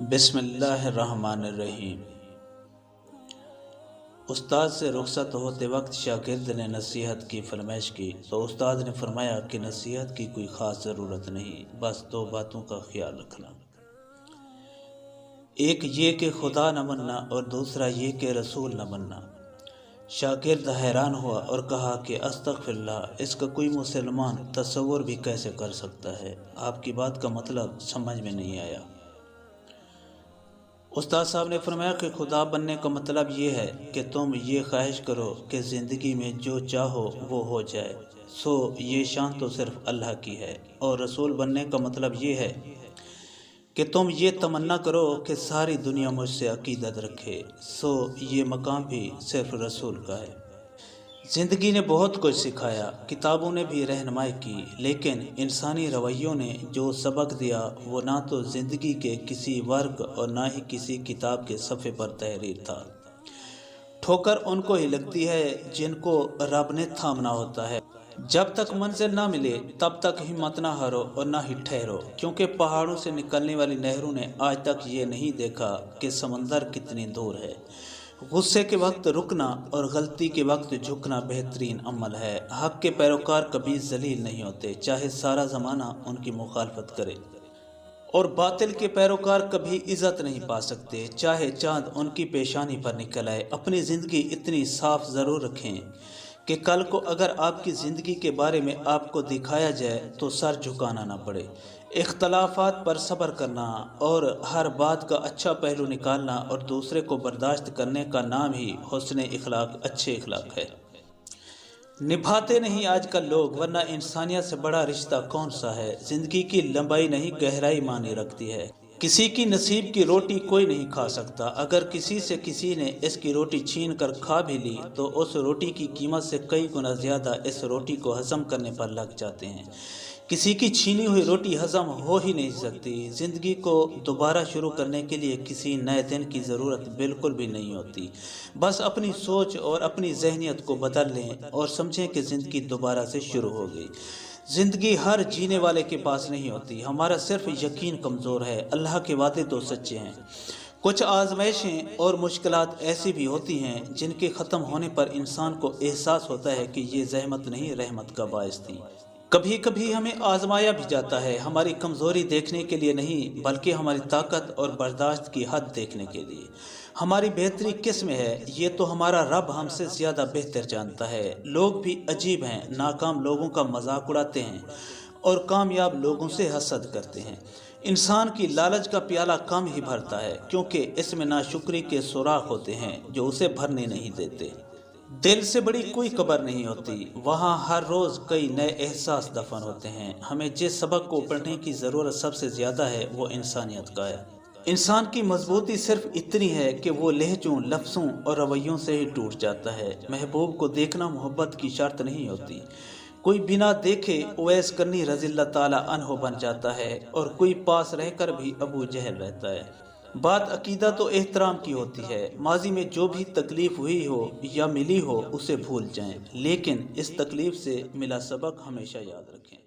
بسم اللہ الرحمن الرحیم۔ استاد سے رخصت ہوتے وقت شاگرد نے نصیحت کی فرمائش کی تو استاد نے فرمایا کہ نصیحت کی کوئی خاص ضرورت نہیں، بس دو باتوں کا خیال رکھنا، ایک یہ کہ خدا نہ مننا اور دوسرا یہ کہ رسول نہ مننا۔ شاگرد حیران ہوا اور کہا کہ استغفر اللہ، اس کا کوئی مسلمان تصور بھی کیسے کر سکتا ہے؟ آپ کی بات کا مطلب سمجھ میں نہیں آیا۔ استاد صاحب نے فرمایا کہ خدا بننے کا مطلب یہ ہے کہ تم یہ خواہش کرو کہ زندگی میں جو چاہو وہ ہو جائے، سو یہ شان تو صرف اللہ کی ہے۔ اور رسول بننے کا مطلب یہ ہے کہ تم یہ تمنا کرو کہ ساری دنیا مجھ سے عقیدت رکھے، سو یہ مقام بھی صرف رسول کا ہے۔ زندگی نے بہت کچھ سکھایا، کتابوں نے بھی رہنمائی کی، لیکن انسانی رویوں نے جو سبق دیا وہ نہ تو زندگی کے کسی ورق اور نہ ہی کسی کتاب کے صفحے پر تحریر تھا۔ ٹھوکر ان کو ہی لگتی ہے جن کو رب نے تھامنا ہوتا ہے۔ جب تک منزل نہ ملے تب تک ہمت نہ ہارو اور نہ ہی ٹھہرو، کیونکہ پہاڑوں سے نکلنے والی نہروں نے آج تک یہ نہیں دیکھا کہ سمندر کتنی دور ہے۔ غصے کے وقت رکنا اور غلطی کے وقت جھکنا بہترین عمل ہے۔ حق کے پیروکار کبھی ذلیل نہیں ہوتے، چاہے سارا زمانہ ان کی مخالفت کرے، اور باطل کے پیروکار کبھی عزت نہیں پا سکتے، چاہے چاند ان کی پیشانی پر نکل آئے۔ اپنی زندگی اتنی صاف ضرور رکھیں کہ کل کو اگر آپ کی زندگی کے بارے میں آپ کو دکھایا جائے تو سر جھکانا نہ پڑے۔ اختلافات پر صبر کرنا اور ہر بات کا اچھا پہلو نکالنا اور دوسرے کو برداشت کرنے کا نام ہی حسن اخلاق، اچھے اخلاق ہے۔ نبھاتے نہیں آج کل لوگ، ورنہ انسانیت سے بڑا رشتہ کون سا ہے؟ زندگی کی لمبائی نہیں گہرائی معنی رکھتی ہے۔ کسی کی نصیب کی روٹی کوئی نہیں کھا سکتا، اگر کسی سے کسی نے اس کی روٹی چھین کر کھا بھی لی تو اس روٹی کی قیمت سے کئی گنا زیادہ اس روٹی کو ہضم کرنے پر لگ جاتے ہیں۔ کسی کی چھینی ہوئی روٹی ہضم ہو ہی نہیں سکتی۔ زندگی کو دوبارہ شروع کرنے کے لیے کسی نئے دن کی ضرورت بالکل بھی نہیں ہوتی، بس اپنی سوچ اور اپنی ذہنیت کو بدل لیں اور سمجھیں کہ زندگی دوبارہ سے شروع ہو گئی۔ زندگی ہر جینے والے کے پاس نہیں ہوتی، ہمارا صرف یقین کمزور ہے۔ اللہ کے وعدے تو سچے ہیں۔ کچھ آزمائشیں اور مشکلات ایسی بھی ہوتی ہیں جن کے ختم ہونے پر انسان کو احساس ہوتا ہے کہ یہ زحمت نہیں رحمت کا باعث تھی۔ کبھی کبھی ہمیں آزمایا بھی جاتا ہے، ہماری کمزوری دیکھنے کے لیے نہیں بلکہ ہماری طاقت اور برداشت کی حد دیکھنے کے لیے۔ ہماری بہتری کس میں ہے یہ تو ہمارا رب ہم سے زیادہ بہتر جانتا ہے۔ لوگ بھی عجیب ہیں، ناکام لوگوں کا مذاق اڑاتے ہیں اور کامیاب لوگوں سے حسد کرتے ہیں۔ انسان کی لالچ کا پیالہ کم ہی بھرتا ہے، کیونکہ اس میں ناشکری کے سوراخ ہوتے ہیں جو اسے بھرنے نہیں دیتے۔ دل سے بڑی کوئی قبر نہیں ہوتی، وہاں ہر روز کئی نئے احساس دفن ہوتے ہیں۔ ہمیں جس سبق کو پڑھنے کی ضرورت سب سے زیادہ ہے وہ انسانیت کا ہے۔ انسان کی مضبوطی صرف اتنی ہے کہ وہ لہجوں، لفظوں اور رویوں سے ہی ٹوٹ جاتا ہے۔ محبوب کو دیکھنا محبت کی شرط نہیں ہوتی۔ کوئی بنا دیکھے اویس کرنی رضی اللہ تعالیٰ عنہ بن جاتا ہے اور کوئی پاس رہ کر بھی ابو جہل رہتا ہے۔ بات عقیدت و احترام کی ہوتی ہے۔ ماضی میں جو بھی تکلیف ہوئی ہو یا ملی ہو اسے بھول جائیں، لیکن اس تکلیف سے ملا سبق ہمیشہ یاد رکھیں۔